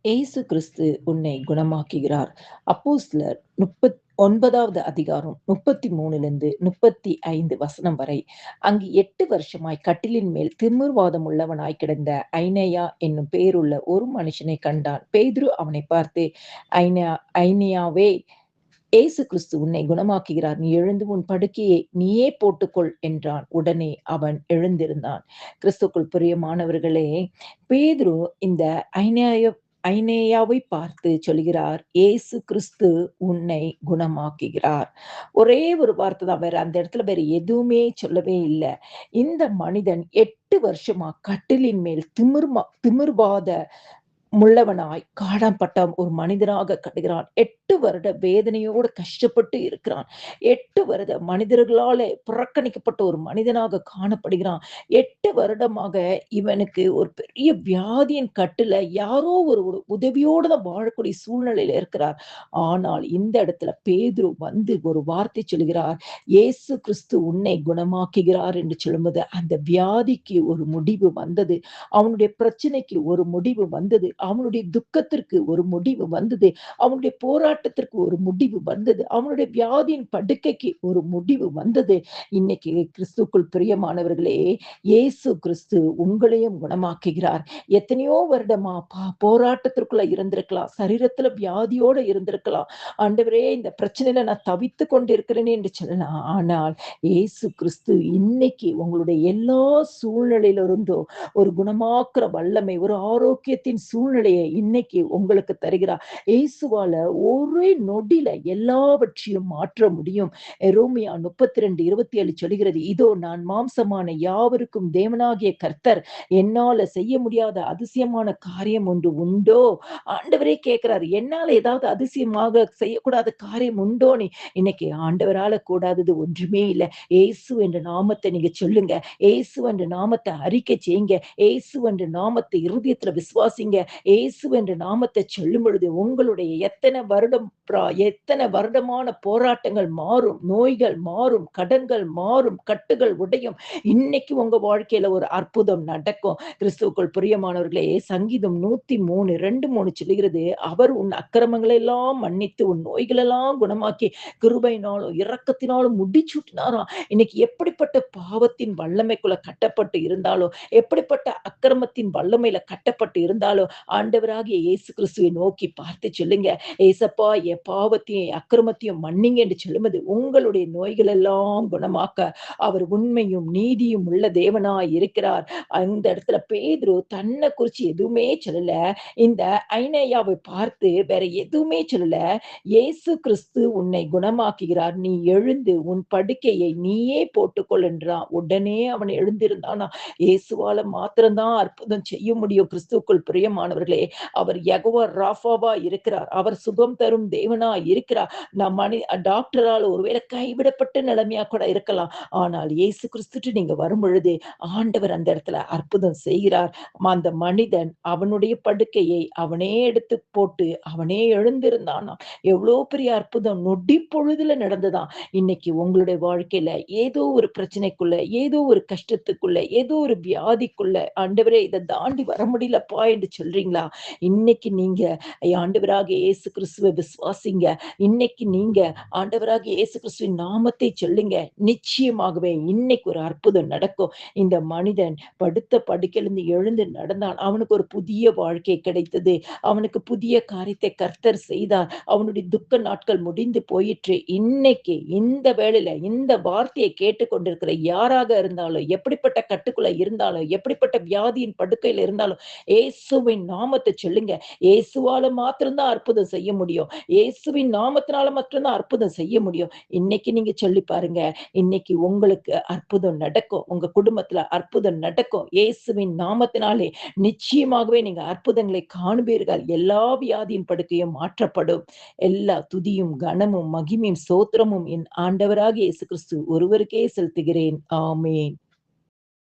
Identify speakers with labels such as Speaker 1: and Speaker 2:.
Speaker 1: இயேசு கிறிஸ்து உன்னை குணமாக்குகிறார். அப்போஸ்தலர் 39வது அதிகாரம் 33லிருந்து 35 வசனம் வரை. அங்கு 8 வருஷமாய் கட்டிலின் மேல் திமிர்வாதம் உள்ளவனாய் கிடந்த ஐனேயா என்னும் பேருள்ள ஒரு மனுஷனை கண்டான். பேதுரு அவனை பார்த்து, ஐனேயாவே, இயேசு கிறிஸ்து உன்னை குணமாக்குகிறார். நீ எழுந்து உன் படுக்கையை நீயே போட்டுக்கொள் என்றான். உடனே அவன் எழுந்திருந்தான். கிறிஸ்துக்குள் பிரியமானவர்களே, பேதுரு இந்த ஐனேயாவை பார்த்து சொல்கிறார், இயேசு கிறிஸ்து உன்னை குணமாக்குகிறார். ஒரே ஒரு வார்த்தை தான், அந்த இடத்துல வேற எதுவுமே சொல்லவே இல்லை. இந்த மனிதன் 8 வருஷமா கட்டிலின் மேல் திமிர்வாத முள்ளவனாய் காணப்பட்ட ஒரு மனிதனாக கடுகிறான். 8 வருட வேதனையோடு கஷ்டப்பட்டு இருக்கிறான். 8 வருட மனிதர்களாலே புறக்கணிக்கப்பட்ட ஒரு மனிதனாக காணப்படுகிறான். 8 வருடமாக இவனுக்கு ஒரு பெரிய வியாதியின் கட்டுல யாரோ ஒரு உதவியோடு தான் வாழக்கூடிய சூழ்நிலையில இருக்கிறார். ஆனால் இந்த இடத்துல பேதுரு வந்து ஒரு வார்த்தை சொல்கிறார், இயேசு கிறிஸ்து உன்னை குணமாக்குகிறார் என்று சொல்லும்போது அந்த வியாதிக்கு ஒரு முடிவு வந்தது. அவனுடைய பிரச்சனைக்கு ஒரு முடிவு வந்தது. அவனுடைய துக்கத்திற்கு ஒரு முடிவு வந்தது. அவனுடைய போராட்டத்திற்கு ஒரு முடிவு வந்தது. அவனுடைய வியாதியின் படுக்கைக்கு ஒரு முடிவு வந்தது. இன்னைக்கு கிறிஸ்துக்குள் பிரியமானவர்களே, இயேசு கிறிஸ்து உங்களையும் குணமாக்குகிறார். எத்தனையோ வருடமா போராட்டத்திற்குள்ள இருந்திருக்கலாம், சரீரத்துல வியாதியோட இருந்திருக்கலாம். ஆண்டவரே, இந்த பிரச்சனையில நான் தவித்து கொண்டிருக்கிறேனே என்று சொல்லலாம். ஆனால் இயேசு கிறிஸ்து இன்னைக்கு உங்களுடைய எல்லா சூழ்நிலையிலிருந்தும் ஒரு குணமாக்குற வல்லமை, ஒரு ஆரோக்கியத்தின் சூழ்நிலையை இன்னைக்கு உங்களுக்கு தருகிறார். இயேசுவால ஒரே நொடியில எல்லாவற்றையும் மாற்ற முடியும். ரோமியா 32:27 சொல்கிறது, இதோ நான் மாம்சமான யாவருக்கும் தேவனாகிய கர்த்தர் என்னால செய்ய முடியாத அதிசயமான காரியம் ஒன்று உண்டோ? ஆண்டவரே கேட்கிறாரு, என்னால ஏதாவது அதிசயமாக செய்யக்கூடாத காரியம் உண்டோன்னு. இன்னைக்கு ஆண்டவரால கூடாதது ஒன்றுமே இல்லை. இயேசு என்ற நாமத்தை நீங்க சொல்லுங்க. இயேசு என்ற நாமத்தை அறிக்கை செய்யுங்க. இயேசு என்ற நாமத்தை இருதயத்துல விசுவாசிங்க. இயேசு என்ற நாமத்தை சொல்லும் பொழுது உங்களுடைய எத்தனை வருடமான போராட்டங்கள் மாறும், நோய்கள் மாறும், கடன்கள் மாறும், கட்டுகள் உடையும். இன்னைக்கு உங்க வாழ்க்கையில ஒரு அற்புதம் நடக்கும். கிறிஸ்துவுக்குள் பிரியமானவர்களே, சங்கீதம் 103:2-3 சொல்லுகிறது, அவர் உன் அக்கிரமங்களை எல்லாம் மன்னித்து உன் நோய்கள் எல்லாம் குணமாக்கி கிருபையினாலும் இரக்கத்தினாலும் முடிச்சூட்டினாராம். இன்னைக்கு எப்படிப்பட்ட பாவத்தின் வல்லமைக்குள்ள கட்டப்பட்டு இருந்தாலும், எப்படிப்பட்ட அக்கிரமத்தின் வல்லமையில கட்டப்பட்டு இருந்தாலும், ஆண்டவராகிய இயேசு கிறிஸ்துவை நோக்கி பார்த்து சொல்லுங்க, ஏசப்பா, என் பாவத்தையும் அக்கிரமத்தையும் மன்னிங்க என்று சொல்லும்போது உங்களுடைய நோய்கள் எல்லாம் குணமாக்க அவர் உண்மையும் நீதியும் உள்ள தேவனாய் இருக்கிறார். அந்த இடத்துல பேதுரு தன்னை குறிச்சு எதுவுமே சொல்லல. இந்த ஐனேயாவை பார்த்து வேற எதுவுமே சொல்லல. இயேசு கிறிஸ்து உன்னை குணமாக்குகிறார். நீ எழுந்து உன் படுக்கையை நீயே போட்டுக்கொள் என்றான். உடனே அவன் எழுந்திருந்தானா. இயேசுவால மாத்திரம்தான் அற்புதம் செய்ய முடியும். கிறிஸ்துவுக்குள் பிரியமானவர்களே, அவர் யெகோவா ராஃபாவா இருக்கிறார். அவர் சுகம் தரும் தேவனா இருக்கிறார். டாக்டரால் ஒருவேளை கைவிடப்பட்ட நிலைமையா கூட இருக்கலாம். ஆனால் இயேசு கிறிஸ்துட்டு நீங்க வரும் பொழுது ஆண்டவர் அந்த இடத்துல அற்புதம் செய்கிறார். அந்த மனிதன் அவனுடைய படுக்கையை அவனே எடுத்து போட்டு அவனே எழுந்திருந்தானா. எவ்வளவு பெரிய அற்புதம் நொடி பொழுதுல நடந்ததாம். இன்னைக்கு உங்களுடைய வாழ்க்கையில ஏதோ ஒரு பிரச்சனைக்குள்ள, ஏதோ ஒரு கஷ்டத்துக்குள்ள, ஏதோ ஒரு வியாதிக்குள்ள, ஆண்டவரே இதை தாண்டி வர முடியலப்பா என்று சொல்றீங்களா? இன்னைக்கு நீங்க ஆண்டவராகிய இயேசு கிறிஸ்துவை விசுவாசிங்க. இன்னைக்கு நீங்க ஆண்டவராகிய இயேசு கிறிஸ்துவின் நாமத்தை சொல்லுங்க. நிச்சயமாகவே இன்னைக்கு ஒரு அற்புதம் நடக்கும். இந்த மனிதன் படுத்த படுக்கையிலிருந்து எழுந்து நடந்தான். அவனுக்கு ஒரு புதிய வாழ்க்கை கிடைத்தது. அவனுக்கு புதிய காரியத்தை கர்த்தர் செய்தார். அவனுடைய துக்க நாட்கள் முடிந்து போயிற்று. இன்னைக்கு இந்த வேளையில இந்த வார்த்தையை கேட்டுக்கொண்டிருக்கிற யாராக இருந்தாலும், எப்படிப்பட்ட கட்டுக்குள்ள இருந்தாலும், எப்படிப்பட்ட வியாதியின் படுக்கையில இருந்தாலும், இயேசுவின் நாமத்தை சொல்லுங்க. இயேசுவால மாத்திரம்தான் அற்புதம் செய்ய முடியும். இயேசுவின் நாமத்தினால மாத்திரம்தான் அற்புதம் செய்ய முடியும். இன்னைக்கு நீங்க சொல்லி பாருங்க. இன்னைக்கு உங்களுக்கு அற்புதம் நடக்கும். உங்க குடும்பத்துல அற்புதம் நடக்கும். இயேசுவின் நாமத்தினாலே நிச்சயமாகவே நீங்க அற்புதங்களை காண்பீர்கள். எல்லா வியாதியின் படுக்கையும் மாற்றப்படும். எல்லா துதியும் கனமும் மகிமையும் ஸ்தோத்திரமும் என் ஆண்டவராகிய இயேசு கிறிஸ்து ஒருவருக்கே செலுத்துகிறேன். ஆமென்.